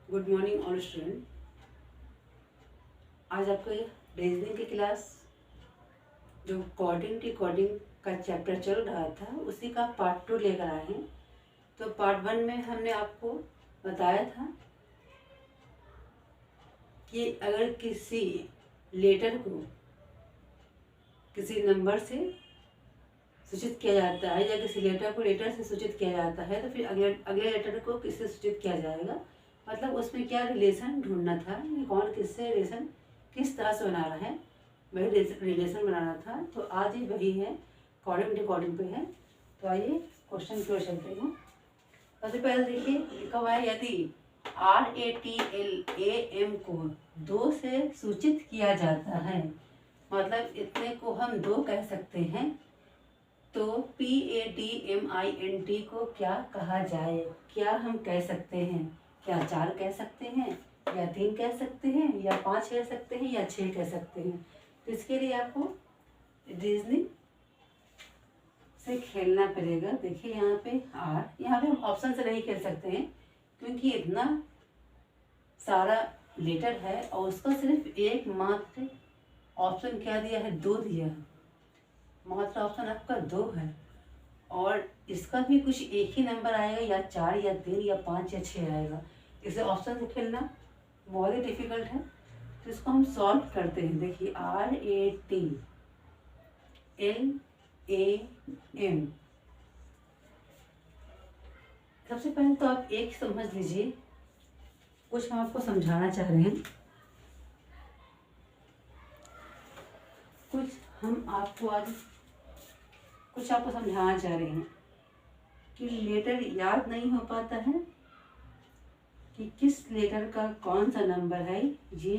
Good morning all student. आज आपको reasoning की क्लास जो कोडिंग का चैप्टर चल रहा था उसी का पार्ट 2 लेकर आए हैं। तो पार्ट 1 में हमने आपको बताया था कि अगर किसी लेटर को किसी नंबर से सूचित किया जाता है या किसी लेटर को लेटर से सूचित किया जाता है तो फिर अगले लेटर को किससे सूचित किया जाएगा, मतलब उसमें क्या रिलेशन ढूंढना था कि कौन किससे रिलेशन किस तरह से बना रहा है, वही रिलेशन बनाना था। तो आज ही वही है, कोडिंग पे है। तो आइए क्वेश्चन की ओर चलते हैं। सबसे पहले देखिए लिखा हुआ है, यदि RATLAM को 2 से सूचित किया जाता है, मतलब इतने को हम 2 कह सकते हैं, तो PATMINT को क्या कहा जाए? क्या हम कह सकते हैं? क्या 4 कह सकते हैं या 3 कह सकते हैं या 5 कह सकते हैं या 6 कह सकते हैं? तो इसके लिए आपको रीजनिंग से खेलना पड़ेगा। देखिए यहाँ पे यहाँ पे हम ऑप्शन से नहीं खेल सकते हैं क्योंकि इतना सारा लेटर है और उसका सिर्फ एक मात्र ऑप्शन क्या दिया है, 2 दिया है। मात्र ऑप्शन आपका 2 है और इसका भी कुछ एक ही नंबर आएगा, या 4 या 3 या 5 या 6 आएगा। इसे ऑप्शन से खेलना बहुत ही डिफिकल्ट है। तो इसको हम सॉल्व करते हैं। देखिए RATLAM, सबसे पहले तो आप एक समझ लीजिए, कुछ हम आपको समझाना चाह रहे हैं, कुछ आपको समझाना चाह रहे हैं कि लेटर याद नहीं हो पाता है कि किस लेटर का कौन सा नंबर है। ये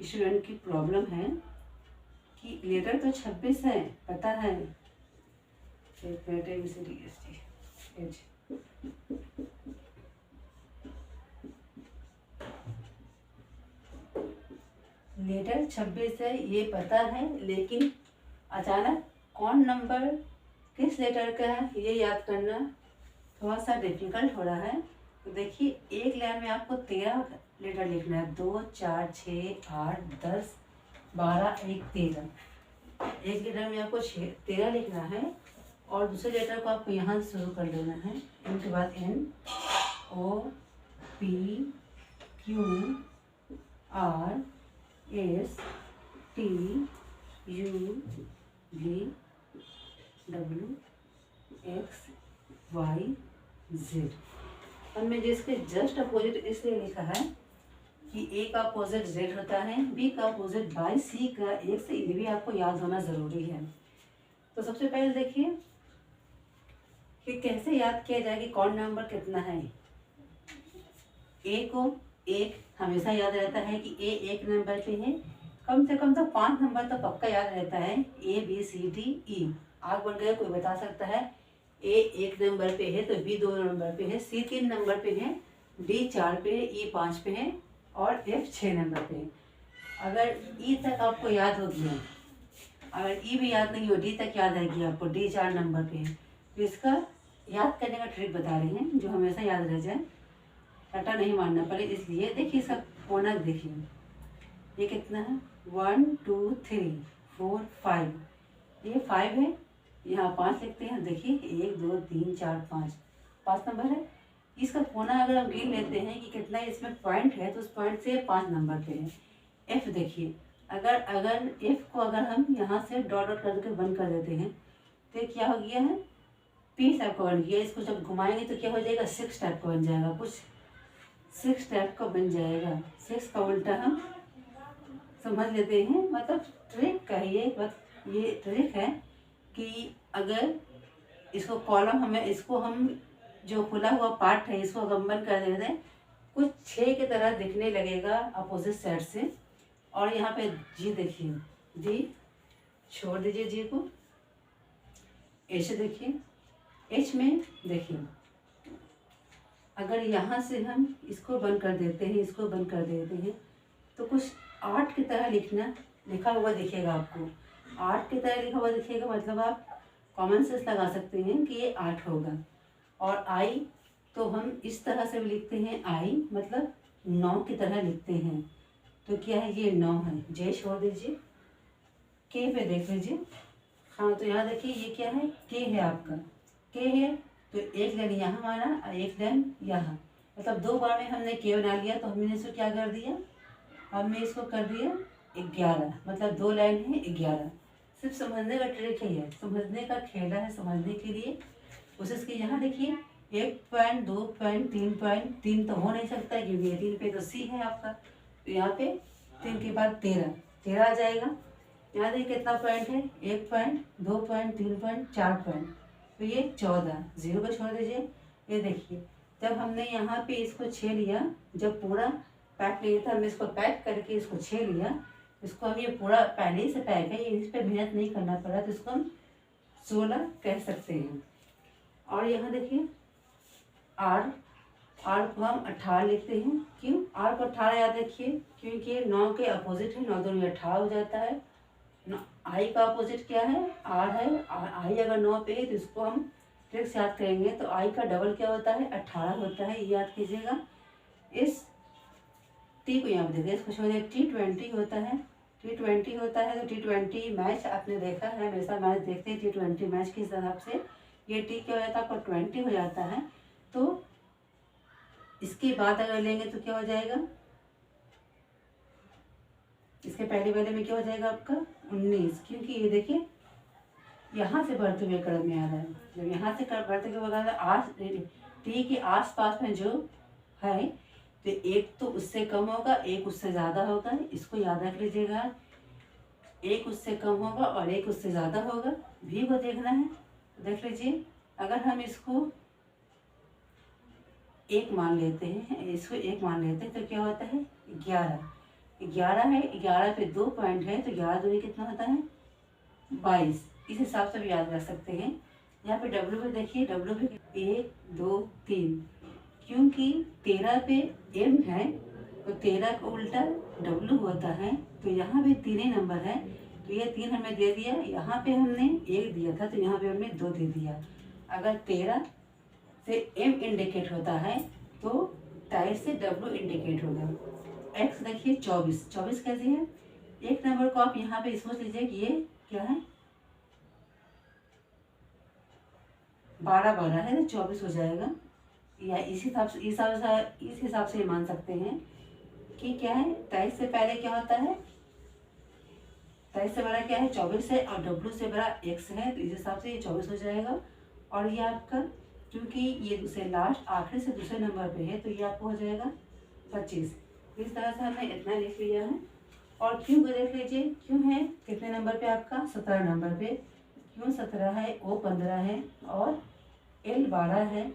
स्टूडेंट की प्रॉब्लम है कि लेटर तो 26 है, पता है। लेटर 26 है ये पता है, लेकिन अचानक कौन नंबर किस लेटर का है ये याद करना थोड़ा सा डिफिकल्ट हो रहा है। तो देखिए एक लाइन में आपको 13 लेटर लिखना है, 2 4 6 8 10 12 1 13। एक लेटर में आपको 13 लिखना है और दूसरे लेटर को आपको यहाँ से शुरू कर लेना है। इनके बाद NOPQRSTUVWXYZ। हमने जिसके जस्ट अपोजिट इसलिए लिखा है कि A का अपोजिट Z होता है, B का अपोजिट Y, C का X, ये भी आपको याद होना ज़रूरी है। तो सबसे पहले देखिए कि कैसे याद किया जाए कि कौन नंबर कितना है। A को 1 हमेशा याद रहता है कि A एक नंबर पे है, कम से कम तो 5 नंबर तो पक्का याद रहता है, ABCDE। आग बन गया, कोई बता सकता है A एक नंबर पे है तो B 2 नंबर पे है, C 3 नंबर पे है, D 4 पे है, E 5 पे है और F 6 नंबर पे है। अगर E तक आपको याद हो गया, अगर E भी याद नहीं हो, D तक याद आएगी आपको, D 4 नंबर पे है। तो इसका याद करने का ट्रिक बता रहे हैं जो हमेशा याद रह जाए, रटा नहीं मारना पड़े। इसलिए देखिए इसका कोना देखिए, ये कितना है, 1 2 3 4 5, ये 5 है, यहाँ 5 लिखते हैं। देखिए 1 2 3 4 5 नंबर है। इसका कोना अगर हम गिन लेते हैं कि कितना इसमें पॉइंट है तो उस पॉइंट से 5 नंबर पे है। F देखिए, अगर F को अगर हम यहाँ से डॉट डॉट करके बंद कर देते हैं तो क्या हो गया है, P टाइप का बन गया। इसको जब घुमाएंगे तो क्या हो जाएगा, 6 टाइप का बन जाएगा, कुछ 6 टाइप का बन जाएगा। 6 का उल्टा हम समझ लेते हैं, मतलब ट्रिक का ये ट्रिक है कि अगर इसको कॉलम इसको हम जो खुला हुआ पार्ट है इसको अगर बंद कर देते हैं, कुछ 6 की तरह दिखने लगेगा अपोजिट साइड से। और यहाँ पे जी देखिए, जी छोड़ दीजिए, जी को H देखिए, H में देखिए अगर यहाँ से हम इसको बंद कर देते हैं, इसको बंद कर देते हैं तो कुछ 8 की तरह लिखा हुआ दिखेगा आपको। 8 की तरह लिखा हुआ दिखेगा, मतलब आप कॉमन सेंस लगा सकते हैं कि ये 8 होगा। और I तो हम इस तरह से भी लिखते हैं आई, मतलब 9 की तरह लिखते हैं। तो क्या है, ये 9 है। जे छोड़ दीजिए, के पे देख लीजिए। हाँ, तो यहाँ देखिए ये क्या है, के है आपका, के है। तो एक लाइन यहाँ माना और एक लाइन यहाँ, मतलब 2 बार में हमने के बना लिया। तो हमने इसको क्या कर दिया, हमने इसको कर दिया 11, मतलब 2 लाइन है 11। सिर्फ समझने का ट्रिक ही है, समझने का खेला है, समझने के लिए कोशिश की। यहाँ देखिए 1 पॉइंट, 2 पॉइंट, 3 पॉइंट, 3 तो हो नहीं सकता क्योंकि ये 3 पे तो सी है आपका। तो यहाँ पे 3 के बाद 13 आ जाएगा। यहाँ देखिए कितना पॉइंट है, 1 पॉइंट, 2 पॉइंट, 3 पॉइंट, 4 पॉइंट, तो ये 14। 0 को छोड़ दीजिए। ये देखिए जब हमने यहाँ पे इसको छे लिया, जब पूरा पैक लिया था, हमने इसको पैक करके इसको छे लिया। इसको हम, ये पूरा पहले से पैक है, ये इस पर मेहनत नहीं करना पड़ा, तो इसको हम 16 कह सकते हैं। और यहाँ देखिए आर को हम 18 लिखते हैं। क्यों आर को 18 याद रखिए, क्योंकि 9 के अपोजिट है, 9 दूनी 18 हो जाता है। आई का अपोजिट क्या है, आर है। आई अगर 9 पे है तो इसको हम ट्रिक से याद करेंगे। तो आई का डबल क्या होता है, 18 होता है, ये याद कीजिएगा। इस टी को यहाँ पे देखिए, इसको छोड़िए, T20 होता है। T20 होता है तो T20 मैच आपने देखा है, हमेशा मैच देखते हैं T20 मैच के हिसाब से। ये टी क्या हो जाता है आपका 20 हो जाता है। तो इसके बाद अगर लेंगे तो क्या हो जाएगा, इसके पहले में क्या हो जाएगा आपका 19, क्योंकि ये देखिए यहाँ से बढ़ते हुए क्रम में आ रहा है। जब यहाँ से बढ़ते हुए बगैर आस टी के आस पास में जो है, तो एक तो उससे कम होगा, एक उससे ज़्यादा होगा, इसको याद रख लीजिएगा। एक उससे कम होगा और एक उससे ज़्यादा होगा, भी को देखना है। देख लीजिए, अगर हम इसको 1 मान लेते हैं, इसको 1 मान लेते हैं, तो क्या होता है 11 है। 11 पे 2 पॉइंट है, तो 11 दूनी कितना होता है 22। इस हिसाब से भी याद रख सकते हैं। यहाँ पे डब्ल्यू पे देखिए, डब्ल्यू पे 1, 2, 3, क्योंकि 13 पे एम है तो 13 का उल्टा डब्ल्यू होता है। तो यहाँ भी 3 ही नंबर है, तो ये 3 हमें दे दिया। यहाँ पे हमने 1 दिया था, तो यहाँ पे हमने 2 दे दिया। अगर 13 से एम इंडिकेट होता है तो 23 से डब्ल्यू इंडिकेट होगा। एक्स देखिए 24 कैसे है, एक नंबर को आप यहाँ पे सोच लीजिए कि ये क्या है 12 है, तो 24 हो जाएगा। या इस हिसाब से मान सकते हैं कि क्या है 23 से पहले क्या होता है, 23 से बड़ा क्या है 24 है, और डब्ल्यू से बड़ा एक्स है, तो इस हिसाब से ये 24 हो जाएगा। और ये आपका, क्योंकि ये दूसरे लास्ट आखिरी से दूसरे नंबर पे है, तो ये आपको हो जाएगा 25। इस तरह से हमने इतना लिख लिया है। और क्यों को देख लीजिए, क्यों है कितने नंबर पे आपका 17 नंबर पे। क्यों 17 है, ओ 15 है और एल 12 है।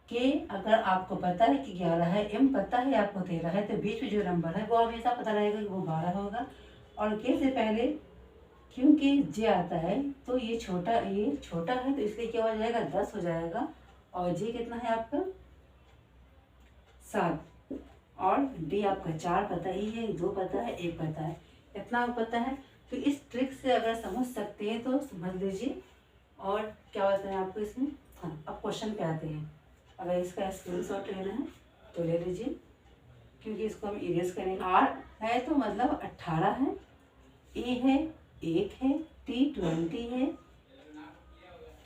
के अगर आपको पता है कि 11 है, एम पता है आपको 13 है, तो बीच में जो नंबर है वो हमेशा पता रहेगा कि वो 12 होगा। और के से पहले क्योंकि जे आता है, तो ये छोटा है, तो इसलिए क्या हो जाएगा 10 हो जाएगा। और जे कितना है आपका 7। और डी आपका 4 पता ही है, 2 पता है, 1 पता है, इतना पता है। तो इस ट्रिक से अगर समझ सकते हैं तो समझ लीजिए। और क्या होता है आपको इसमें, हाँ अब क्वेश्चन पे आते हैं। अगर इसका स्क्रीनशॉट लेना है तो ले लीजिए, क्योंकि इसको हम इरेज करेंगे। आर है तो मतलब 18 है, ए है 1 है, T20 है,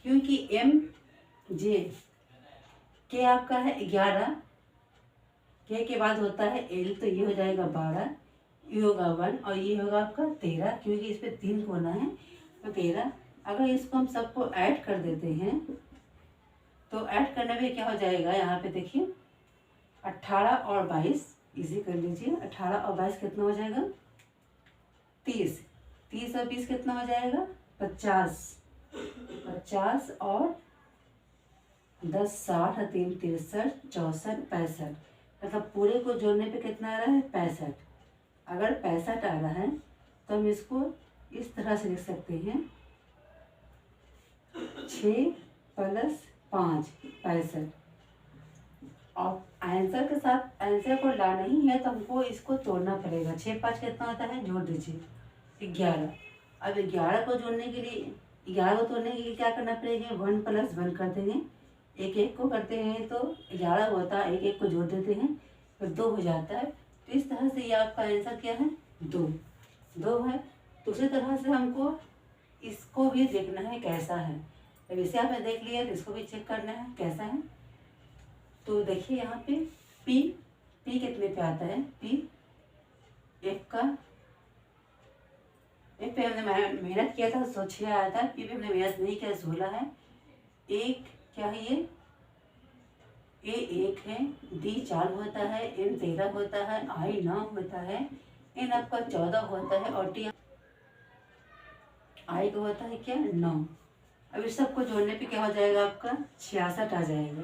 क्योंकि एम जे के आपका है 11, के बाद होता है एल, तो ये हो जाएगा 12, ये होगा 1 और ये होगा आपका 13, क्योंकि इस पर 3 कोना है तो 13। अगर इसको हम सबको ऐड कर देते हैं तो ऐड करने में क्या हो जाएगा, यहाँ पे देखिए 18 और 22 इजी कर लीजिए। 18 और 22 कितना हो जाएगा 30। 30 और 20 कितना हो जाएगा 50। 50 और 10 60 और 3 63 64 65, मतलब पूरे को जोड़ने पे कितना आ रहा है 65। अगर 65 आ रहा है तो हम इसको इस तरह से लिख सकते हैं 6 + 5 65। और आंसर के साथ आंसर को लाना ही है तो हमको इसको तोड़ना पड़ेगा। 6 5 कितना होता है, जोड़ दीजिए 11। अब 11 को जोड़ने के लिए, 11 को तोड़ने के लिए क्या करना पड़ेगा, 1 + 1 कर देंगे, एक एक को करते हैं तो 11 होता है, एक एक को जोड़ देते हैं फिर 2 हो जाता है। तो इस तरह से ये आपका आंसर क्या है, 2 है। तो उसी तरह से हमको इसको भी देखना है कैसा है। जब इसे आपने देख लिया तो इसको भी चेक करना है कैसा है। तो देखिए यहाँ पे पी कितने पे आता है, पी एफ पे हमने मेहनत किया था 106 आया था, पी पे हमने मेहनत नहीं किया 16 है। एक क्या है ये, ए 1 है, डी 4 होता है, एम 13 होता है, आई 9 होता है, एन आपका 14 होता है और टी आई का होता है क्या 9। अब इस सबको जोड़ने पे क्या हो जाएगा आपका 66 आ जाएगा।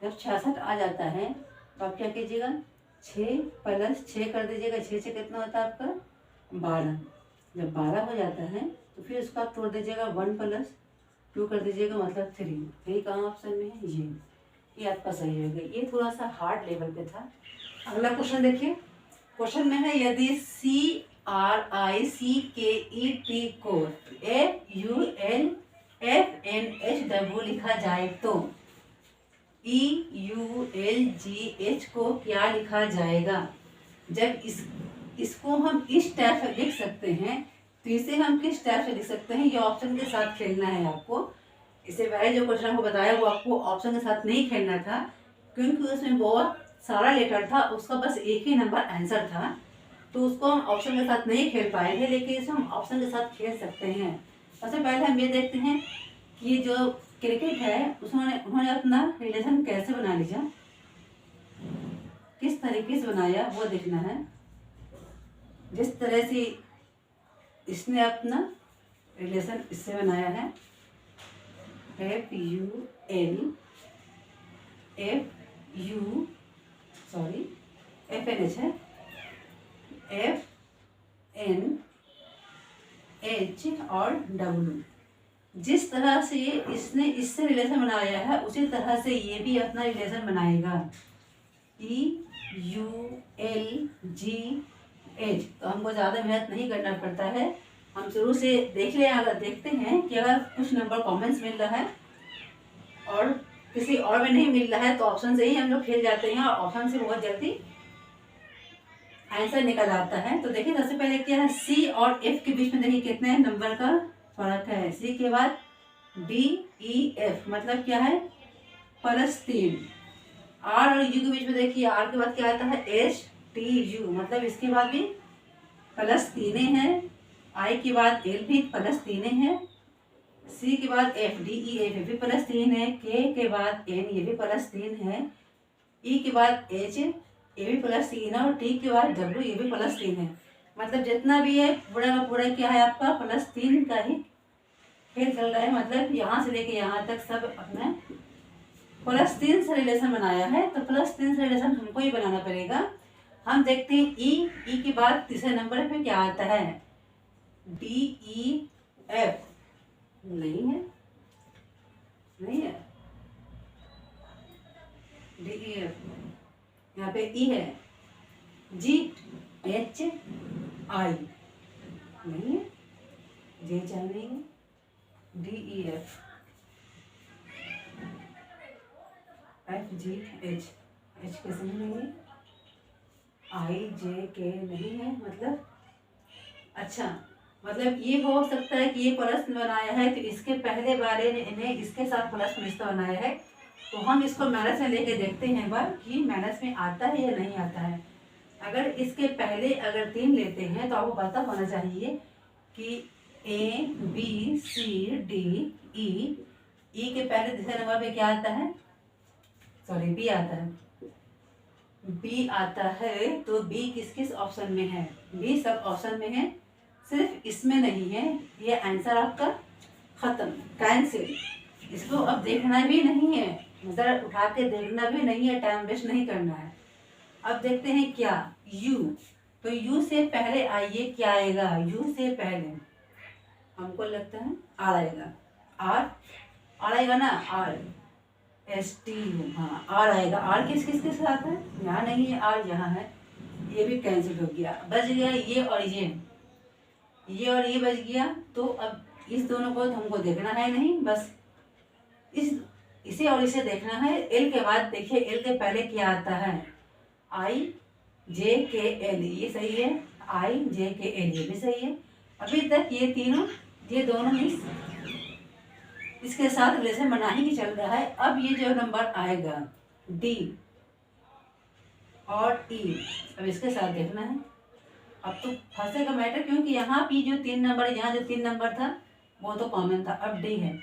जब 66 आ जाता है तो आप क्या कीजिएगा 6 + 6 कर दीजिएगा, 6 से कितना होता है आपका 12। जब 12 हो जाता है तो फिर उसको आप तोड़ दीजिएगा 1 + 2 कर दीजिएगा, मतलब 3। यही कहाँ ऑप्शन में है, ये आपका सही हो गया। ये थोड़ा सा हार्ड लेवल पे था। अगला क्वेश्चन देखिए, क्वेश्चन में है यदि CRISCKET को FULFNHW लिखा जाए तो EULGH को क्या लिखा जाएगा। जब इसको हम इस टाइप से लिख सकते हैं तो इसे हम किस टाइप से लिख सकते हैं, ये ऑप्शन के साथ खेलना है आपको। इससे पहले जो क्वेश्चन आपको बताया वो आपको ऑप्शन के साथ नहीं खेलना था, क्योंकि उसमें बहुत सारा लेटर था, उसका बस एक ही नंबर आंसर था, तो उसको हम ऑप्शन के साथ नहीं खेल पाए थे। लेकिन इसे हम ऑप्शन के साथ खेल सकते हैं। सबसे पहले हम ये देखते हैं कि जो क्रिकेट है उन्होंने अपना रिलेशन कैसे बना लिया, किस तरीके से बनाया वो देखना है। जिस तरह से इसने अपना रिलेशन इससे बनाया है, FNH है, FNH और W। जिस तरह से इसने इससे रिलेशन बनाया है उसी तरह से ये भी अपना रिलेशन बनाएगा, EULGH। तो हमको ज़्यादा मेहनत नहीं करना पड़ता है, हम शुरू से देख लें। अगर देखते हैं कि अगर कुछ नंबर कॉमन्स मिल रहा है और किसी और में नहीं मिल रहा है तो ऑप्शन से ही हम लोग खेल जाते हैं और ऑप्शन से बहुत जल्दी आंसर निकल आता है। तो देखिए सबसे पहले क्या है, सी और एफ के बीच में देखिए कितने नंबर का फर्क है। सी के बाद DEF मतलब क्या है +3। आर और यू के बीच में देखिए, आर के बाद क्या आता है HTU मतलब इसके बाद भी +3 है। आई के बाद L भी +3 है। सी के बाद FDEF भी +3 है। के के बाद N ये भी +3 है। ई के बाद H ये भी +3 है और टी के बाद W ये भी +3 है। मतलब जितना भी है पूरा का पूरा क्या है आपका +3 का ही खेल चल रहा है। मतलब यहाँ से लेके यहाँ तक सब अपना +3 से रिलेशन बनाया है। तो +3 से रिलेशन हमको ही बनाना पड़ेगा। हम देखते हैं ई के बाद तीसरे नंबर पे क्या आता है, DEF नहीं है DEF, यहाँ पे ई है। GHI नहीं है, GHI नहीं है। DEF FGH कैसे नहीं है, IJK नहीं है। मतलब ये हो सकता है कि ये प्लस बनाया है तो इसके पहले बारे ने इन्हें इसके साथ प्लस में रिश्ता बनाया है। तो हम इसको माइनस में लेके देखते हैं एक बार कि माइनस में आता है या नहीं आता है। अगर इसके पहले अगर 3 लेते हैं तो आपको पता होना चाहिए कि ABCDE के पहले तीसरे नंबर पे क्या आता है, सॉरी B आता है। B आता है तो B किस किस ऑप्शन में है, B सब ऑप्शन में है, सिर्फ इसमें नहीं है। ये आंसर आपका खत्म, कैंसिल। इसको अब देखना भी नहीं है, नजर उठा के देखना भी नहीं है, टाइम वेस्ट नहीं करना है। अब देखते हैं क्या U। तो U से पहले आइए क्या आएगा, U से पहले हमको लगता है R आएगा। R आएगा ना, RSTU, हाँ R आएगा। R किस किस के साथ है, यहाँ नहीं है R, यहाँ है। ये भी कैंसिल हो गया, बच गया ये और ये बच गया। तो अब इस दोनों को हमको देखना है नहीं, बस इस इसे और इसे देखना है। एल के बाद देखिए एल के पहले क्या आता है, आई जे के एल, ये सही है। आई जे के एल ये भी सही है। अभी तक ये तीनों, ये दोनों ही इसके साथ रिलेशन बना ही चल रहा है। अब ये जो नंबर आएगा डी और ई, अब इसके साथ देखना है। अब तो फंसेगा मैटर, क्योंकि यहाँ भी जो 3 नंबर, यहाँ जो 3 नंबर था वो तो कॉमन था। अब डी है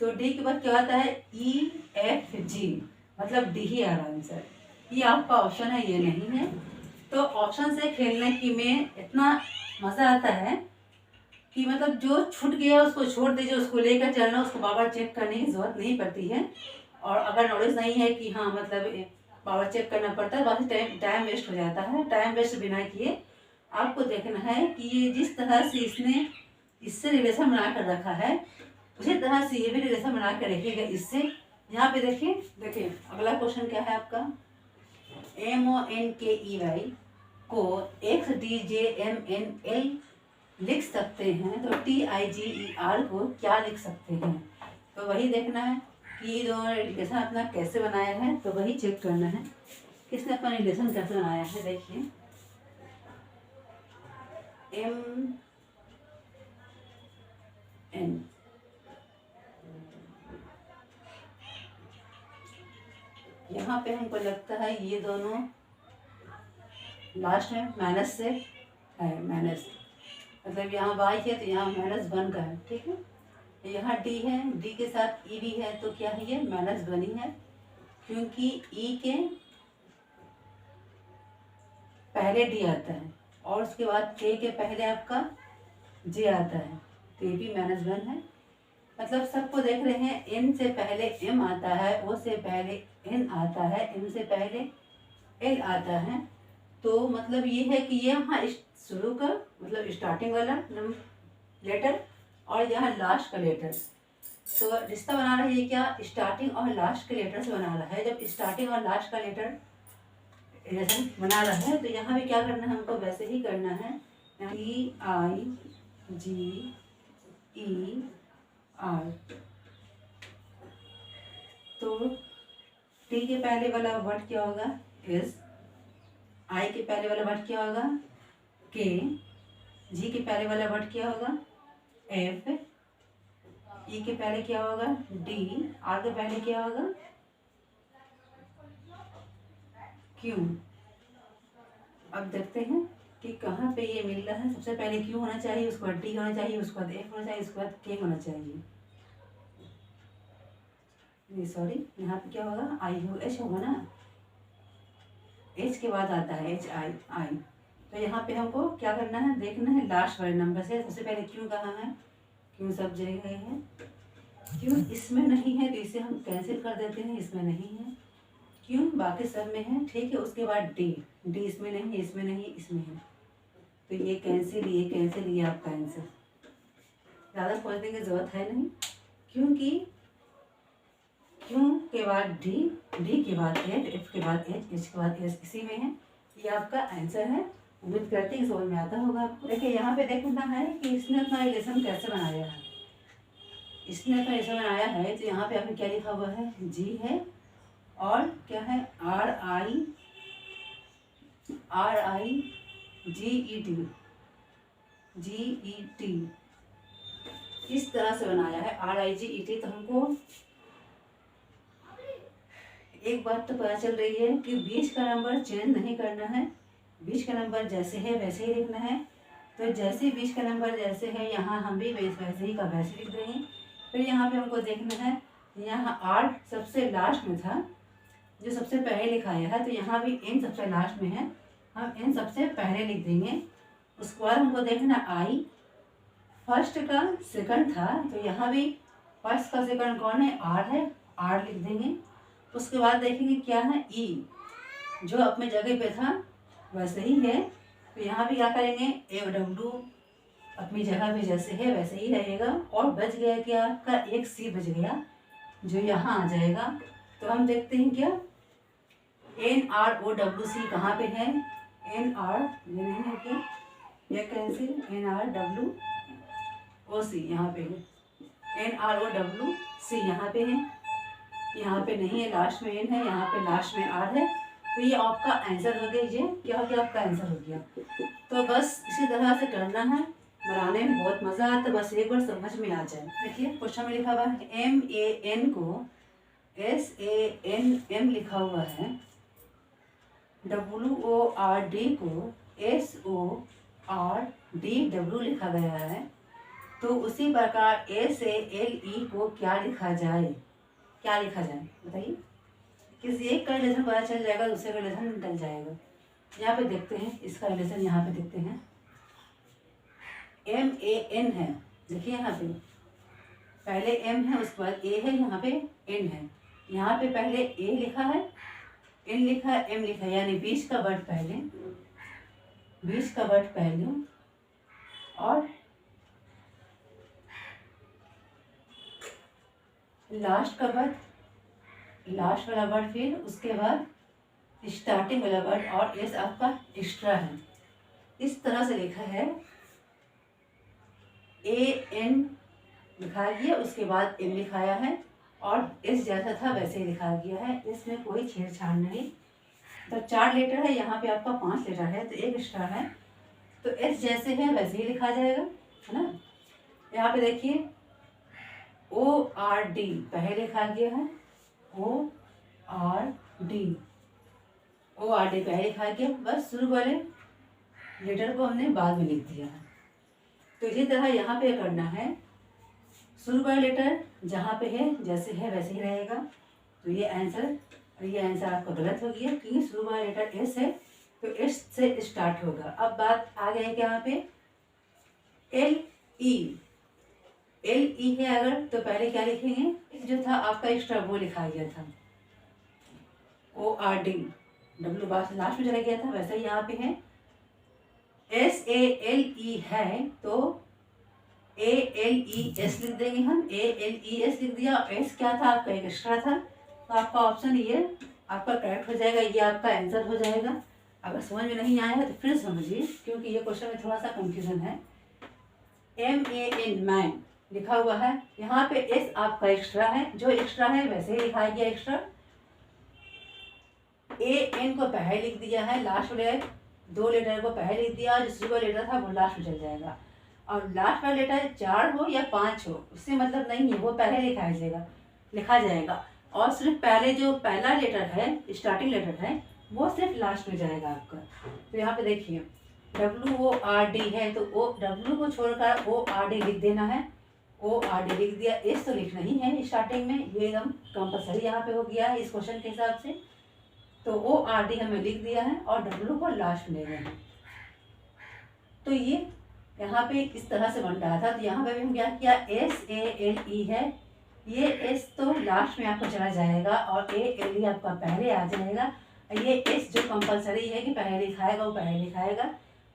तो डी के बाद क्या आता है, ई एफ जी, मतलब डी ही आ रहा है आंसर। ये आपका ऑप्शन है, ये नहीं है। तो ऑप्शन से खेलने की में इतना मज़ा आता है कि मतलब जो छूट गया उसको छोड़ दीजिए, उसको लेकर चलना, उसको बार बार चेक करने की ज़रूरत नहीं पड़ती है। और अगर नॉलेज नहीं है कि हाँ मतलब बार बार चेक करना पड़ता है, बाकी टाइम वेस्ट हो जाता है। टाइम वेस्ट बिना किए आपको देखना है कि ये जिस तरह से इसने इससे रिलेशन बना कर रखा है, उसी तरह से ये भी रिलेशन बना कर रखिएगा इससे। यहाँ पे देखिए, देखिए अगला क्वेश्चन क्या है आपका, MONKEY को XDJMNL लिख सकते हैं, तो TIGER को क्या लिख सकते हैं। तो वही देखना है कि ये दोनों रिलेशन अपना कैसे बनाया है, तो वही चेक करना है किसने अपना रिलेशन कैसे बनाया है। देखिए MN, यहाँ पे हमको लगता है ये दोनों लास्ट में माइनस से है, माइनस मतलब यहाँ वाई है तो यहाँ -1 का है, ठीक है। यहाँ डी है, डी के साथ ई भी है, तो क्या है ये -1 ही है, क्योंकि ई के पहले डी आता है और उसके बाद के पहले आपका जे आता है, तो ये भी -1 है। मतलब सबको देख रहे हैं, एन से पहले एम आता है, ओ से पहले एन आता है, एम से पहले एल आता है। तो मतलब ये है कि ये यहाँ शुरू का मतलब स्टार्टिंग वाला लेटर और यहाँ लास्ट का लेटर, तो रिश्ता बना रहा है ये क्या, स्टार्टिंग और लास्ट के लेटर से बना रहा है। जब स्टार्टिंग और लास्ट का लेटर रिलेशन बना रहा है तो यहाँ भी क्या करना है, हमको वैसे ही करना है। TIGER, तो टी के पहले वाला वर्ड क्या होगा, एस। आई के पहले वाला वर्ड क्या होगा, के। जी के पहले वाला वर्ड क्या होगा, एफ। ई के पहले क्या होगा, डी। आर के पहले क्या होगा, क्यू। अब देखते हैं कि कहाँ पे ये मिल रहा है। सबसे पहले क्यू होना चाहिए, उसके बाद डी होना चाहिए, उसके बाद एफ होना चाहिए, उसके बाद के होना चाहिए। नहीं सॉरी, यहाँ पे क्या होगा, एच होगा ना, एच के बाद आता है HI। तो यहाँ पे हमको क्या करना है, देखना है लास्ट वाले नंबर से। सबसे पहले क्यों कहाँ है, क्यों सब जगह है, क्यों इसमें नहीं है तो इसे हम कैंसिल कर देते हैं, इसमें नहीं है। क्यों बाकी सब में है, ठीक है। उसके बाद डी, डी इसमें नहीं है, इसमें नहीं है, इसमें है, तो ये कैंसिल, ये कैंसिल, ये आपका आंसर। ज़्यादा सोचने की ज़रूरत है नहीं, क्योंकि क्यों के बाद डी, डी के बाद एफ के बाद एच के बाद एस, इसी में है। ये आपका आंसर है। उम्मीद करते हैं समझ में आता होगा आपको। देखिए यहाँ पे देखना है कि इसने अपना रिलेशन कैसे बनाया है। इसने अपना रिलेशन बनाया है तो यहाँ पे आपने क्या लिखा हुआ है, जी है और क्या है, RIGET, इस तरह से बनाया है RIGET। तो हमको एक बात तो पता चल रही है कि बीच का नंबर चेंज नहीं करना है, बीच का नंबर जैसे है वैसे ही लिखना है। तो जैसे बीच का नंबर जैसे है यहाँ हम भी वैसे ही का वैसे लिख देंगे। फिर यहाँ पे हमको देखना है, यहाँ 8 सबसे लास्ट में था जो सबसे पहले लिखाया है, तो यहाँ भी n सबसे लास्ट में है, हम n सबसे पहले लिख देंगे। उसके बाद हमको देखना आई फर्स्ट का सेकंड था, तो यहाँ भी फर्स्ट का सेकंड कौन है, आर है, आर लिख देंगे। उसके बाद देखेंगे क्या है, ई जो अपने जगह पे था वैसे ही है, तो यहाँ भी क्या करेंगे, AW अपनी जगह पे जैसे है वैसे ही रहेगा। और बच गया क्या आपका, एक सी बच गया जो यहाँ आ जाएगा। तो हम देखते हैं क्या, NROWC कहाँ पे है, NR ये नहीं है क्या, यह कैंसिल, NRWOC यहाँ पे है, NROWC यहाँ पे है। यहाँ पे नहीं है, लास्ट में एन है, यहाँ पे लास्ट में आर है। तो ये आपका आंसर हो गया, ये क्या हो गया, आपका आंसर हो गया। तो बस इसी तरह से करना है, बनाने में बहुत मज़ा आता है, बस एक बार समझ में आ जाए। देखिए क्वेश्चन में लिखा हुआ है MAN को SANM लिखा हुआ है, WORD को SORDW लिखा गया है। तो उसी प्रकार SALE को क्या लिखा जाए, क्या लिखा जाए बताइए। किसी एक का रिलेशन पता चल जाएगा, दूसरे का रिलेशन निकल जाएगा। यहाँ पे देखते हैं इसका रिलेशन, यहाँ पे देखते हैं MAN है। देखिए यहाँ पे पहले M है, उसके बाद A है, यहाँ पे N है। यहाँ पे पहले A लिखा है, N लिखा है, M लिखा है, यानी बीच का वर्ड पहले, बीच का वर्ड पहले और लास्ट का वर्ड, लास्ट वाला वर्ड फिर उसके बाद स्टार्टिंग वाला वर्ड, और एस आपका एक्स्ट्रा है। इस तरह से लिखा है, AN लिखा गया, उसके बाद M लिखाया है और S जैसा था वैसे ही लिखा गया है, इसमें कोई छेड़छाड़ नहीं। तो 4 लेटर है, यहाँ पे आपका 5 लेटर है, तो एक एक्स्ट्रा है, तो S जैसे है वैसे ही लिखा जाएगा, है ना। यहाँ पे देखिए ORD पहले लिखा गया है, ORD पहले लिखा गया, बस शुरू वाले लेटर को हमने बाद में लिख दिया है। तो इसी तरह यहाँ पे करना है, शुरू वाला लेटर जहाँ पे है जैसे है वैसे ही रहेगा। तो ये आंसर आपका गलत हो गया, क्योंकि शुरू वाला लेटर एस है, तो एस से स्टार्ट होगा। अब बात आ गई है कि यहाँ पे LE है अगर, तो पहले क्या लिखेंगे, जो था आपका एक्स्ट्रा वो लिखा गया था, ORD, W लास्ट में चला गया था, वैसे ही यहाँ पे है। SALE है तो ALES लिख देंगे हम, ALES लिख दिया, S क्या था आपका एक एक्स्ट्रा था, तो आपका ऑप्शन ये आपका करेक्ट हो जाएगा, ये आपका आंसर हो जाएगा। अगर समझ में नहीं आया है तो फिर समझिए, क्योंकि ये क्वेश्चन में थोड़ा सा कंफ्यूजन है। MAN मैन लिखा हुआ है, यहाँ पे S आपका एक्स्ट्रा है, जो एक्स्ट्रा है वैसे ही लिखा गया एक्स्ट्रा। AN को पहले लिख दिया है, लास्ट वाले 2 लेटर को पहले लिख दिया, जो शुरू वाला लेटर था वो लास्ट में चल जाएगा। और लास्ट वाला लेटर 4 हो या 5 हो उससे मतलब नहीं है, वो पहले लिखा जाएगा। और सिर्फ पहले जो पहला लेटर है, स्टार्टिंग लेटर है, वो सिर्फ लास्ट में जाएगा आपका। तो यहाँ पे देखिए WORD है, तो W को छोड़कर ORD लिख देना है, ORD लिख दिया। एस तो लिखना ही है स्टार्टिंग में, ये एकदम कंपलसरी यहाँ पे हो गया है इस क्वेश्चन के हिसाब से। तो ORD हमने लिख दिया है और W को लास्ट में ले गए हैं। तो ये यहाँ पे इस तरह से बन रहा था, तो यहाँ पे भी हम क्या किया, SALE है, ये S तो लास्ट में आपको चला जाएगा और ALE आपका पहले आ जाएगा। ये S जो कंपलसरी है कि पहले लिखाएगा वो पहले लिखाएगा,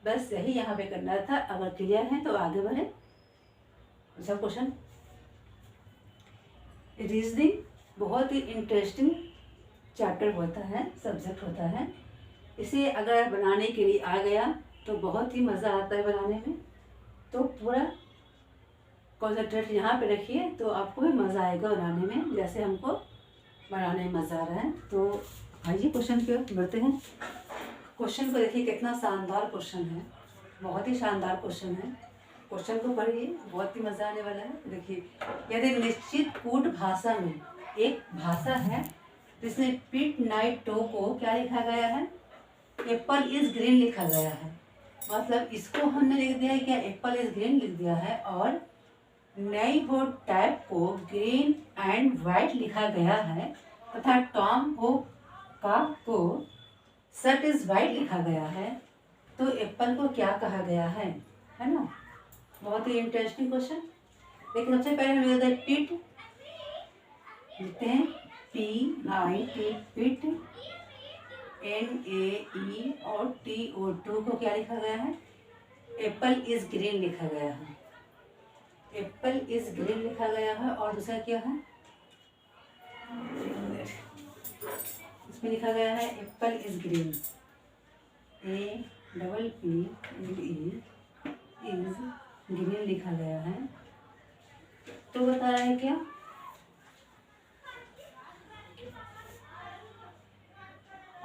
बस यही यहाँ पे करना था। अगर क्लियर है तो आगे बढ़े। सब क्वेश्चन रीजनिंग बहुत ही इंटरेस्टिंग चैप्टर होता है, सब्जेक्ट होता है। इसे अगर बनाने के लिए आ गया तो बहुत ही मज़ा आता है बनाने में। तो पूरा कॉन्सेंट्रेट यहाँ पे रखिए तो आपको भी मज़ा आएगा बनाने में, जैसे हमको बनाने में मज़ा आ रहा है। तो आइए क्वेश्चन पे बढ़ते हैं। क्वेश्चन को देखिए, कितना शानदार क्वेश्चन है, बहुत ही शानदार क्वेश्चन है। क्वेश्चन को पढ़िए, बहुत ही मज़ा आने वाला है। देखिए, यदि निश्चित कूट भाषा में एक भाषा है जिसमें पिट नाइट टो को क्या लिखा गया है, एप्पल इज ग्रीन लिखा गया है। मतलब इसको हमने लिख दिया है क्या, एप्पल इज ग्रीन लिख दिया है, और नई हो टैप को ग्रीन एंड वाइट लिखा गया है, तथा टॉम हो का को शर्ट इज वाइट लिखा गया है, तो एप्पल को क्या कहा गया है ना। बहुत ही इंटरेस्टिंग क्वेश्चन। लेकिन सबसे पहले हम लिखते हैं पिट, लिखते हैं PIT, पिट, NAE और TO2 को क्या लिखा गया है, एप्पल इज ग्रीन लिखा गया है, एप्पल इज ग्रीन लिखा गया है। और दूसरा क्या है, इसमें लिखा गया है Apple is green, APPLE is green लिखा गया है। तो बता रहा है क्या,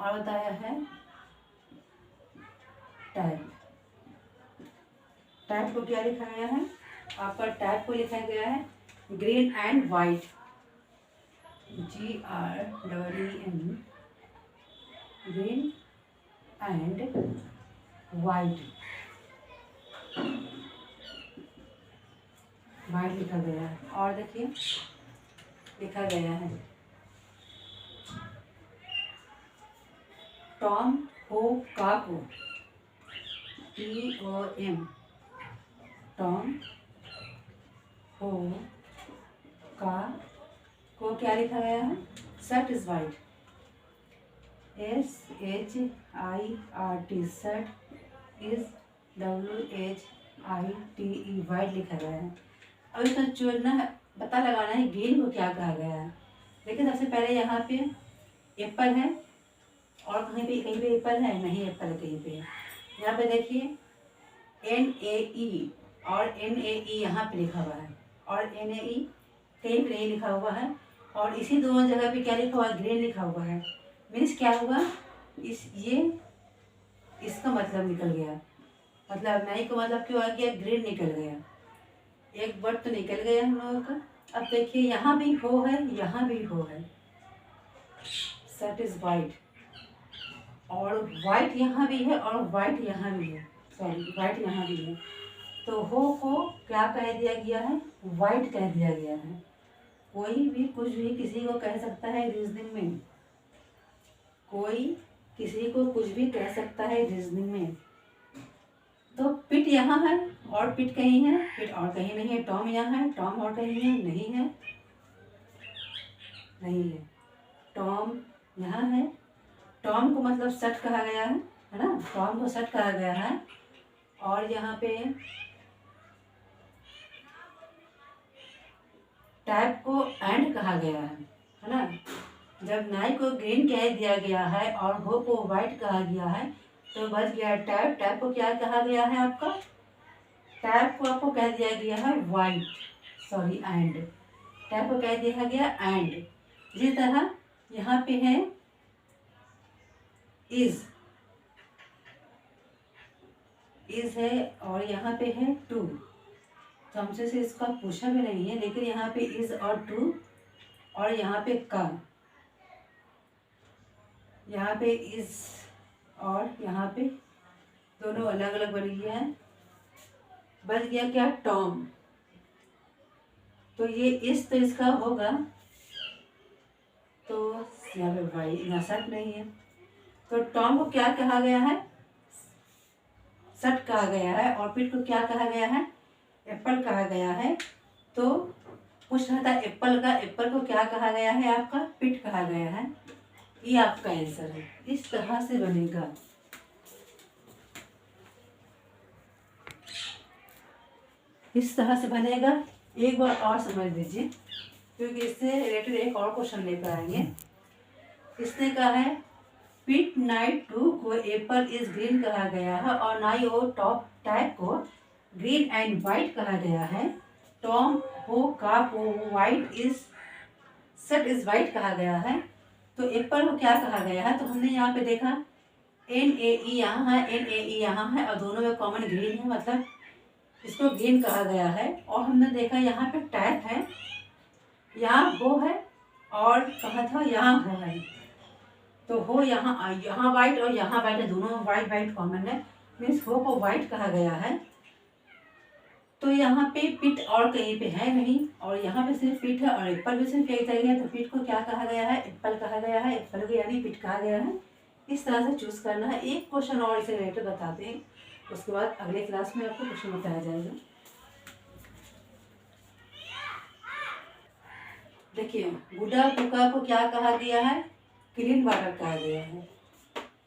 और बताया है टाइप। टाइप को क्या लिखा गया है आपका? टाइप को लिखा गया है green and white, GREEN, green and white, white लिखा गया है। और देखिए लिखा गया है टॉम हो काको, TOM, टॉम हो का को क्या लिखा गया है? Shirt is white, SHIRT, shirt is WHITE, white लिखा गया है। अब इसका चुनना है, पता लगाना है ग्रीन को क्या कहा गया है। देखिए सबसे पहले यहाँ पे एप्पल है और कहीं पे एप्पल है नहीं, एप्पल कहीं पे है। यहाँ पे देखिए NAE और NAE यहाँ पे लिखा हुआ है और NAE कहीं पे नहीं लिखा हुआ है और इसी दोनों जगह पे क्या लिखा हुआ है? ग्रीन लिखा हुआ है। मीन्स क्या हुआ? इसका मतलब निकल गया, मतलब नहीं का मतलब क्यों आ गया? ग्रीन निकल गया, एक वर्ड तो निकल गया हम लोगों का। अब देखिए यहाँ भी हो है, यहाँ भी हो है, शर्ट इज वाइट और वाइट यहाँ भी है और वाइट यहाँ भी है, सॉरी वाइट यहाँ भी है। तो हो को क्या कह दिया गया है? वाइट कह दिया गया है। कोई भी कुछ भी किसी को कह सकता है रीजनिंग में, कोई किसी को कुछ भी कह सकता है रीजनिंग में। तो पिट यहाँ है और पिट कहीं है, पिट और कहीं नहीं है। टॉम यहाँ है, टॉम और कहीं है नहीं है, नहीं है। टॉम यहाँ है, टॉम को मतलब शर्ट कहा गया है ना, टॉम को शर्ट कहा गया है। और यहाँ पे टाइप को एंड कहा गया है ना। जब नाई को ग्रीन कह दिया गया है और हो को वाइट कहा गया है तो बच गया टाइप। टाइप को क्या कहा गया है आपका? टाइप को आपको कह दिया गया है वाइट, सॉरी एंड, टाइप को कह दिया गया एंड। इसी तरह यहाँ पे है इज है और यहाँ पे है टू। तो हमसे से इसका पूछा भी नहीं है, लेकिन यहाँ पे इज और टू और यहाँ पे का, यहाँ पे इज और यहाँ पे दोनों अलग अलग बन गया है। बच गया क्या? टॉम। तो ये इस तो इसका होगा, तो यहाँ पे वाई यहाँ शर्ट नहीं है। तो टॉम को क्या कहा गया है? शर्ट कहा गया है। और पिट को क्या कहा गया है? एप्पल कहा गया है। तो पूछ रहा था एप्पल का, एप्पल को क्या कहा गया है आपका? पिट कहा गया है। ये आपका आंसर है। इस तरह से बनेगा। इस तरह से बनेगा। एक बार और समझ लीजिए, क्योंकि इससे रिलेटेड एक और क्वेश्चन लेकर आएंगे। इसने कहा है पिट नाइट टू को एप्पल इज ग्रीन कहा गया है और नाई और टॉप टाइप को ग्रीन एंड वाइट कहा गया है। टॉम हो का को white is shirt is white कहा गया है। तो एप्पल को क्या कहा गया है? तो हमने यहाँ पे देखा NAE यहाँ है, NAE यहाँ है और दोनों में कॉमन ग्रीन है, मतलब इसको ग्रीन कहा गया है। और हमने देखा यहाँ पे टाइप है, यहाँ हो है और कहा था यहाँ हो है। तो हो यहाँ वाइट और यहाँ वाइट है, दोनों वाइट वाइट कॉमन है, मीन्स हो को वाइट कहा गया है। तो यहाँ पे पिट और कहीं पे है नहीं और यहाँ पे सिर्फ पिट है और एप्पल भी सिर्फ एक जगह है। तो पिट को क्या कहा गया है? एप्पल कहा गया है। एप्पल को यानी पिट कहा गया है। इस तरह से चूज करना है। एक क्वेश्चन और इसे रिलेटेड बताते हैं, उसके बाद अगले क्लास में आपको क्वेश्चन बताया जाएगा। देखिए गुड्डा कुका को क्या कहा गया है? क्लीन वाटर कहा गया है।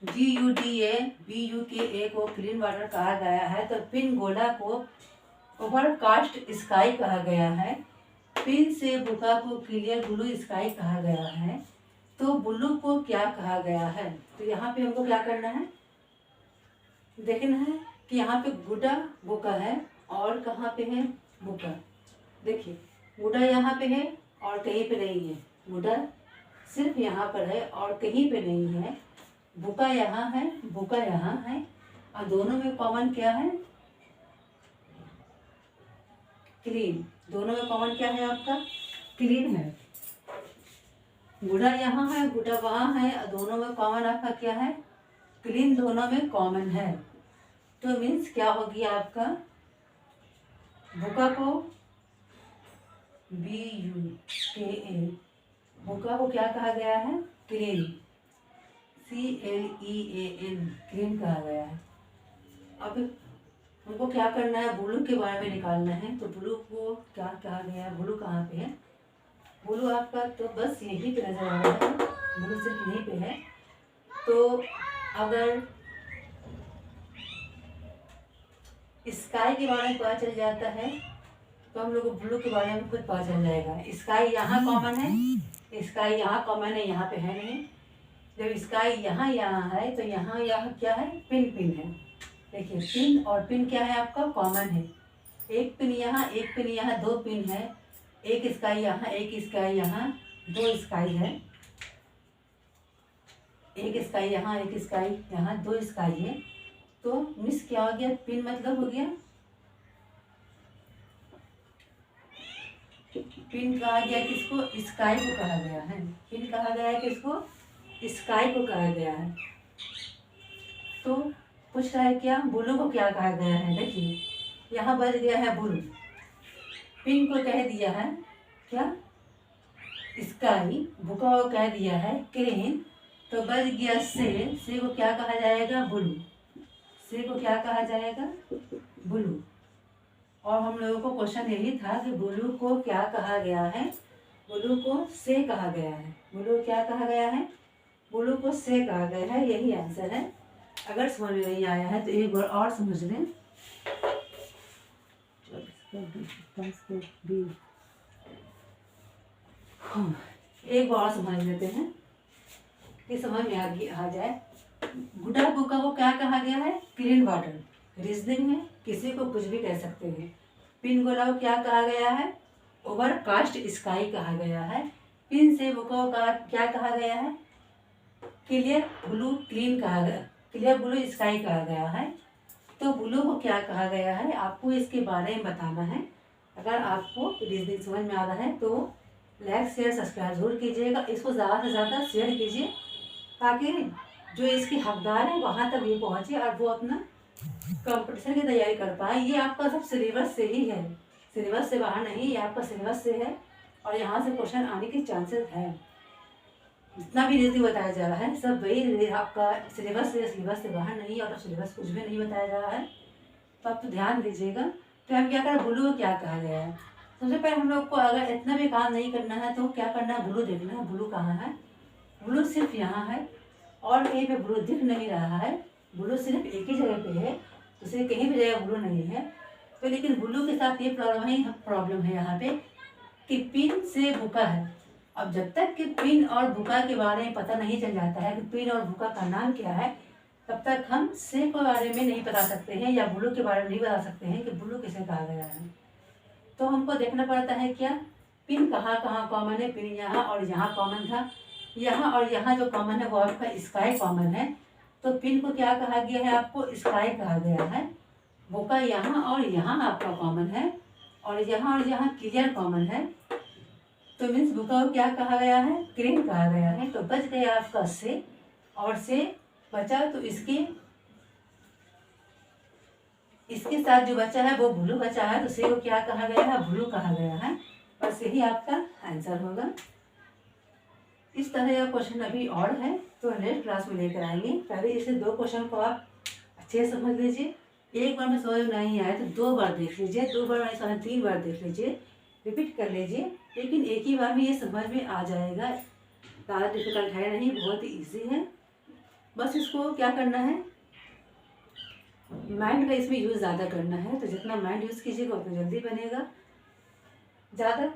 GUDA को क्लीन वाटर कहा गया है। तो पिन गोला को ओवरकास्ट स्काई कहा गया है। पिन से बुका को क्लियर ब्लू स्काई कहा गया है। तो ब्लू को क्या कहा गया है? तो यहाँ पे हमको क्या करना है? देखना है कि यहाँ पे गुड्डा बुका है और कहाँ पे है बुका। देखिए गुड्डा यहाँ पे है और कहीं पे नहीं है, गुड्डा सिर्फ यहाँ पर है और कहीं पे नहीं है। बुका यहाँ है, बुका यहाँ है, और दोनों में कॉमन क्या है? क्लीन। दोनों में कॉमन क्या है आपका? क्लीन है। गुड़ा यहाँ है, गुड़ा वहाँ है, और दोनों में कॉमन आपका क्या है? क्लीन। दोनों में कॉमन है। तो मीन्स क्या होगी आपका? बुका को BUKA, बुका को क्या कहा गया है? क्लीन। CLEAN, क्लीन कहा गया है। अब हमको क्या करना है? ब्लू के बारे में निकालना है। तो ब्लू को क्या कहा गया है? ब्लू कहाँ पे है? ब्लू आपका तो बस यहीं पे नजर आ रहा है, ब्लू सिर्फ यहीं पे है। तो अगर स्काई के बारे में पता चल जाता है तो हम लोग को ब्लू के बारे में खुद पता चल जाएगा। स्काई यहाँ कॉमन है, स्काई यहाँ कॉमन है, यहाँ पे है नहीं। जब स्काई यहाँ यहाँ है तो यहाँ यहाँ क्या है? पिन पिन है। देखिए पिन और पिन क्या है आपका? कॉमन है। एक पिन यहाँ, एक पिन यहाँ, दो पिन है। एक स्काई यहाँ, एक स्काई यहाँ, दो स्काई है। एक स्काई यहाँ, एक स्काई यहाँ, दो स्काई है। तो मिस क्या हो गया? पिन मतलब हो गया, पिन कहा गया किसको? स्काई को कहा गया है। पिन कहा गया है किसको? स्काई को कहा गया है। तो पूछ रहा है क्या? ब्लू को क्या कहा गया है? देखिए यहाँ बच गया है ब्लू, पिन को कह दिया है क्या? स्काई। बुका को कह दिया है क्लीन। तो बच गया से को क्या कहा जाएगा? ब्लू। से को क्या कहा जाएगा? ब्लू। और हम लोगों को क्वेश्चन यही था कि ब्लू को क्या कहा गया है? ब्लू को से कहा गया है। ब्लू क्या कहा गया है? ब्लू को से कहा गया है। यही आंसर है। अगर समझ में नहीं आया है तो एक बार और समझ लें। एक बार और समझ लेते हैं कि समझ में आ जाए। गुड्डा बुका को क्या कहा गया है? Clean water. रीजनिंग में किसी को कुछ भी कह सकते हैं। पिन गोला को क्या कहा गया है? ओवरकास्ट स्काई कहा गया है। पिन से बुका का क्या कहा गया है? क्लियर ब्लू क्लीन कहा गया, क्लियर ब्लू स्काई कहा गया है। तो ब्लू को क्या कहा गया है? आपको इसके बारे में बताना है। अगर आपको रीजनिंग समझ में आ रहा है तो लाइक शेयर सब्सक्राइब जरूर कीजिएगा। इसको ज़्यादा से ज़्यादा शेयर कीजिए ताकि जो इसके हकदार है वहाँ तक ये पहुँचे और वो अपना कंपटीशन की तैयारी कर पाए। ये आपका सब सिलेबस से ही है, सिलेबस से बाहर नहीं, ये आपका सिलेबस से है और यहाँ से क्वेश्चन आने के चांसेस है। जितना भी रीजनिंग बताया जा रहा है सब वही आपका सिलेबस से बाहर नहीं, और सिलेबस कुछ भी नहीं बताया जा रहा है। तो आप तो ध्यान दीजिएगा। तो हम क्या करें? ब्लू को क्या कहा गया है? सबसे पहले हम लोग को अगर इतना भी काम नहीं करना है तो क्या करना है? ब्लू देखना है। ब्लू कहाँ है? ब्लू सिर्फ यहाँ है और कहीं पे ब्लू दिख नहीं रहा है। ब्लू सिर्फ एक ही जगह पे है, दूसरी कहीं भी जगह ब्लू नहीं है। तो लेकिन ब्लू के साथ ये प्रॉब्लम है यहाँ पे कि पिन से बुका है। अब जब तक कि पिन और बुका के बारे में पता नहीं चल जाता है कि पिन और बुका का नाम क्या है, तब तक हम से के बारे में नहीं बता सकते हैं या ब्लू के बारे में नहीं बता सकते हैं कि ब्लू किसे कहा गया है। तो हमको देखना पड़ता है क्या? पिन कहाँ कहाँ कॉमन है? पिन यहाँ और यहाँ कॉमन था। यहाँ और यहाँ जो कॉमन है वो आपका स्काई कॉमन है। तो पिन को क्या कहा गया है? आपको स्काई कहा गया है। बुका यहाँ और यहाँ आपका कॉमन है और यहाँ क्लियर कॉमन है। तो मीन्स बुका को क्या कहा गया है? क्लीन कहा गया है। तो बच गया आपका से, और से बचा तो इसके साथ जो बचा है वो ब्लू बचा है। तो से को क्या कहा गया है? ब्लू कहा गया है। बस यही आपका आंसर होगा। इस तरह का क्वेश्चन अभी और है तो नेक्स्ट क्लास में लेकर आएंगे। पहले इसे दो क्वेश्चन को आप अच्छे से समझ लीजिए। एक बार में समझ में नहीं आए तो दो बार देख लीजिए, दो बार नहीं समझ 3 बार देख लीजिए, रिपीट कर लीजिए। लेकिन एक ही बार में ये समझ में आ जाएगा। ज़्यादा डिफिकल्ट है नहीं, बहुत ही ईजी है। बस इसको क्या करना है? माइंड का इसमें यूज़ ज़्यादा करना है। तो जितना माइंड यूज़ कीजिएगा उतना जल्दी बनेगा। ज़्यादा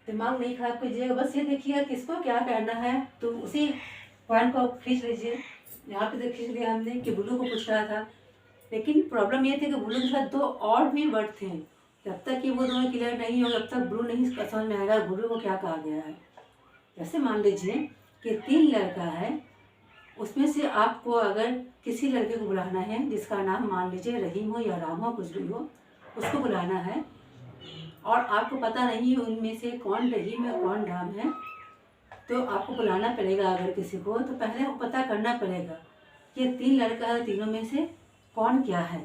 दिमाग नहीं खराब कीजिएगा। बस ये देखिएगा किसको क्या करना है तो उसी पॉइंट को खींच लीजिए। यहाँ पे तो खींच लिया हमने कि ब्लू को पूछ रहा था, लेकिन प्रॉब्लम ये थी कि ब्लू के साथ दो और भी वर्ड थे। जब तक कि वो दोनों क्लियर नहीं हो तब तक ब्लू नहीं समझ में आएगा ब्लू को क्या कहा गया है। जैसे मान लीजिए कि 3 लड़का है उसमें से आपको अगर किसी लड़के को बुलाना है जिसका नाम मान लीजिए रहीम हो या राम हो, कुछ भी हो, उसको बुलाना है और आपको पता नहीं है उनमें से कौन रहीम है कौन राम है, तो आपको बुलाना पड़ेगा। अगर किसी को तो पहले आपको पता करना पड़ेगा कि 3 लड़का है, तीनों में से कौन क्या है,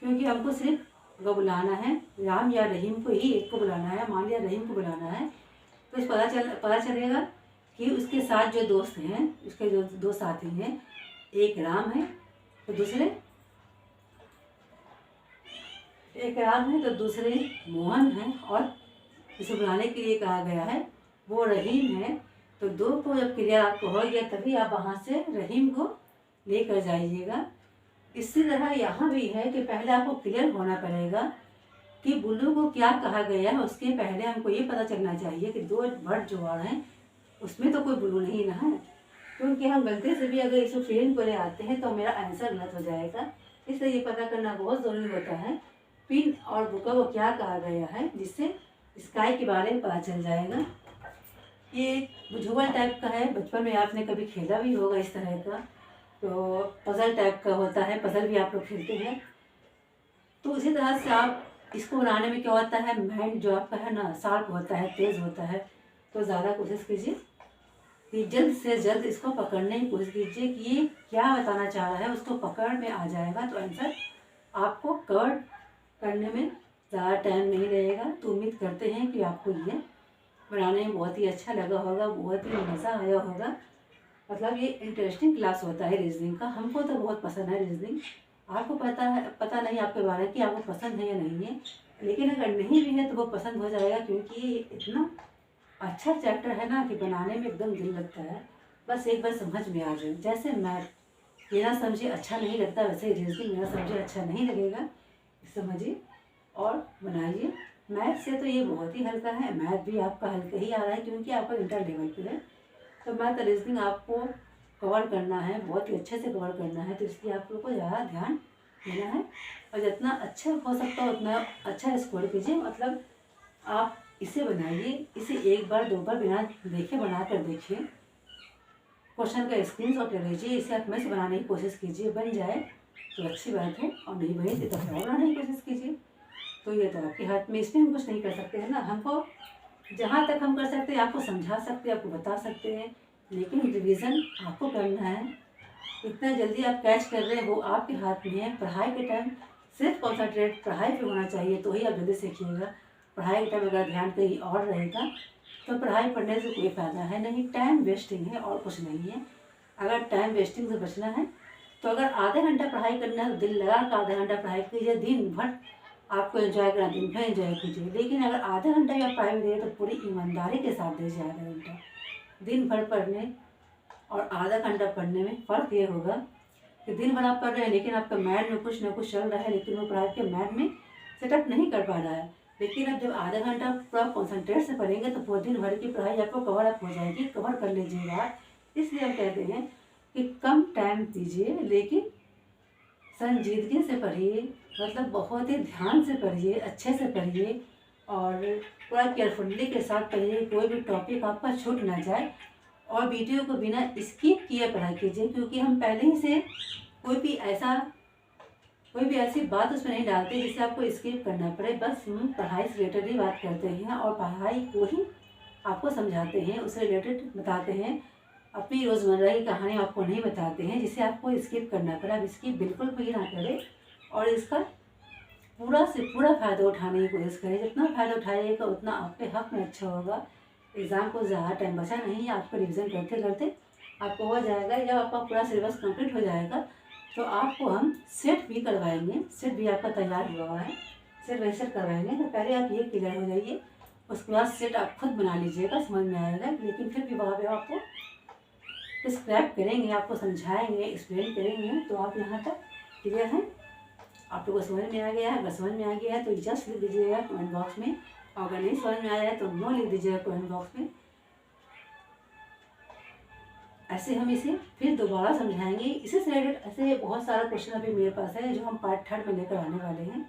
क्योंकि हमको सिर्फ वो बुलाना है, राम या रहीम को ही एक को बुलाना है। मान लिया रहीम को बुलाना है तो पता चलेगा कि उसके साथ जो दोस्त हैं, उसके जो दो साथी हैं, एक राम है तो दूसरे मोहन हैं, और इसे बुलाने के लिए कहा गया है वो रहीम है। तो 2 को जब क्लियर आपको हो गया तभी आप वहाँ से रहीम को लेकर जाइएगा। इसी तरह यहाँ भी है कि पहले आपको क्लियर होना पड़ेगा कि बुल्लू को क्या कहा गया है। उसके पहले हमको ये पता चलना चाहिए कि 2 वर्ड जो आ रहे हैं उसमें तो कोई बुल्लू नहीं ना है, क्योंकि हम गलती से भी अगर इसको फीलिंग को ले आते हैं तो मेरा आंसर गलत हो जाएगा। इसलिए ये पता करना बहुत ज़रूरी होता है पिन और बुका को क्या कहा गया है, जिससे स्काई के बारे में पता चल जाएगा। ये बुझुगल टाइप का है, बचपन में आपने कभी खेला भी होगा इस तरह का। तो पज़ल टाइप का होता है, पज़ल भी आप लोग खेलते हैं। तो उसी तरह से आप इसको बनाने में क्या होता है, माइंड जो आपका है ना शार्प होता है, तेज़ होता है। तो ज़्यादा कोशिश कीजिए कि जल्द से जल्द इसको पकड़ने की कोशिश कीजिए कि ये क्या बताना चाह रहा है, उसको पकड़ में आ जाएगा तो आंसर आपको कवर करने में ज़्यादा टाइम नहीं लगेगा। तो उम्मीद करते हैं कि आपको ये बनाने में बहुत ही अच्छा लगा होगा, बहुत ही मज़ा आया होगा। मतलब ये इंटरेस्टिंग क्लास होता है रीजनिंग का, हमको तो बहुत पसंद है रीजनिंग। आपको पता नहीं आपके बारे में कि आपको पसंद है या नहीं है, लेकिन अगर नहीं भी है तो वो पसंद हो जाएगा, क्योंकि ये इतना अच्छा चैप्टर है ना कि बनाने में एकदम दिल लगता है। बस एक बार समझ में आ जाए। जैसे मैथ बिना समझे अच्छा नहीं लगता, वैसे रीजनिंग बिना समझे अच्छा नहीं लगेगा। समझिए और बनाइए। मैथ से तो ये बहुत ही हल्का है, मैथ भी आपका हल्का ही आ रहा है क्योंकि आपका इंटर लेवल पे है। तो मैथ रीजनिंग आपको कवर करना है, बहुत ही अच्छे से कवर करना है, तो इसलिए आप लोग को ज़्यादा ध्यान देना है और जितना अच्छा हो सकता है उतना अच्छा स्कोर कीजिए। मतलब आप इसे बनाइए, इसे 1 बार 2 बार बिना देखे बना कर देखिए, क्वेश्चन का स्क्रीनशॉट ले लीजिए, इसे आप में से बनाने की कोशिश कीजिए। बन जाए तो अच्छी बात है, और नहीं बनी तो फिर और बनाने की कोशिश कीजिए। तो ये तो आपके हाथ में, इसमें हम कुछ नहीं कर सकते हैं ना। हमको जहाँ तक हम कर सकते हैं आपको समझा सकते हैं, आपको बता सकते हैं, लेकिन रिवीजन आपको करना है। इतना जल्दी आप कैच कर रहे हैं वो आपके हाथ में है। पढ़ाई के टाइम सिर्फ कॉन्सेंट्रेट पढ़ाई पे होना चाहिए, तो ही आप जल्दी सीखिएगा। पढ़ाई के टाइम अगर ध्यान कहीं और रहेगा तो पढ़ाई पढ़ने से कोई फ़ायदा है नहीं, टाइम वेस्टिंग है और कुछ नहीं है। अगर टाइम वेस्टिंग से बचना है तो अगर आधे घंटा पढ़ाई करना है तो दिल लगा कर आधा घंटा पढ़ाई कीजिए। दिन भर आपको एंजॉय करना, दिन भर एंजॉय कीजिए। लेकिन अगर आधा घंटा या पढ़ाई में दें तो पूरी ईमानदारी के साथ दीजिए आधा घंटा। दिन भर पढ़ने और आधा घंटा पढ़ने में फ़र्क ये होगा कि दिन भर आप पढ़ रहे हैं लेकिन आपका माइंड में कुछ ना कुछ चल रहा है, लेकिन वो पढ़ाई के माइंड में सेटअप नहीं कर पा रहा है। लेकिन अब जब आधा घंटा पूरा कॉन्सेंट्रेट से पढ़ेंगे तो पूरे दिन भर की पढ़ाई आपको कवर अप हो जाएगी, कवर कर लीजिएगा। इसलिए हम कहते हैं कि कम टाइम दीजिए लेकिन संजीदगी से पढ़िए, मतलब बहुत ही ध्यान से पढ़िए, अच्छे से पढ़िए और पूरा केयरफुली के साथ पढ़िए। कोई भी टॉपिक आपका छूट ना जाए और वीडियो को बिना स्किप किए पढ़ाई कीजिए, क्योंकि हम पहले ही से कोई भी ऐसी बात उसमें नहीं डालते जिससे आपको स्किप करना पड़े। बस हम पढ़ाई से रिलेटेड ही बात करते हैं और पढ़ाई को ही आपको समझाते हैं, उससे रिलेटेड बताते हैं। अपनी रोज़मर्रा की कहानी आपको नहीं बताते हैं जिससे आपको स्किप करना पड़ा। अब स्किप बिल्कुल भी ना करें और इसका पूरा से पूरा फ़ायदा उठाने की कोशिश करें। जितना फ़ायदा उठाइएगा उतना आपके हक़ में अच्छा होगा। एग्ज़ाम को ज़्यादा टाइम बचा नहीं है, आपको रिवीजन करते करते आपको हो जाएगा। जब आपका पूरा सिलेबस कंप्लीट हो जाएगा तो आपको हम सेट भी करवाएंगे। सेट भी आपका तैयार हुआ है, सेट वैसे करवाएंगे। तो पहले आप ये क्लियर हो जाइए, उसके बाद सेट आप खुद बना लीजिएगा, समझ में आएगा। लेकिन फिर भी वहाँ पर आपको डिस्क्राइब करेंगे, आपको समझाएंगे, एक्सप्लेन करेंगे। तो आप यहाँ तक क्लियर हैं, आप लोगों को समझ में आ गया है। अगर समझ में आ गया है तो जस्ट लिख दीजिएगा कमेंट बॉक्स में, और अगर नहीं समझ में आया है तो नो लिख दीजिएगा कमेंट बॉक्स में। ऐसे हम इसे फिर दोबारा समझाएंगे। इसी से रिलेटेड ऐसे बहुत सारा क्वेश्चन अभी मेरे पास है जो हम पार्ट 3 में लेकर आने वाले हैं।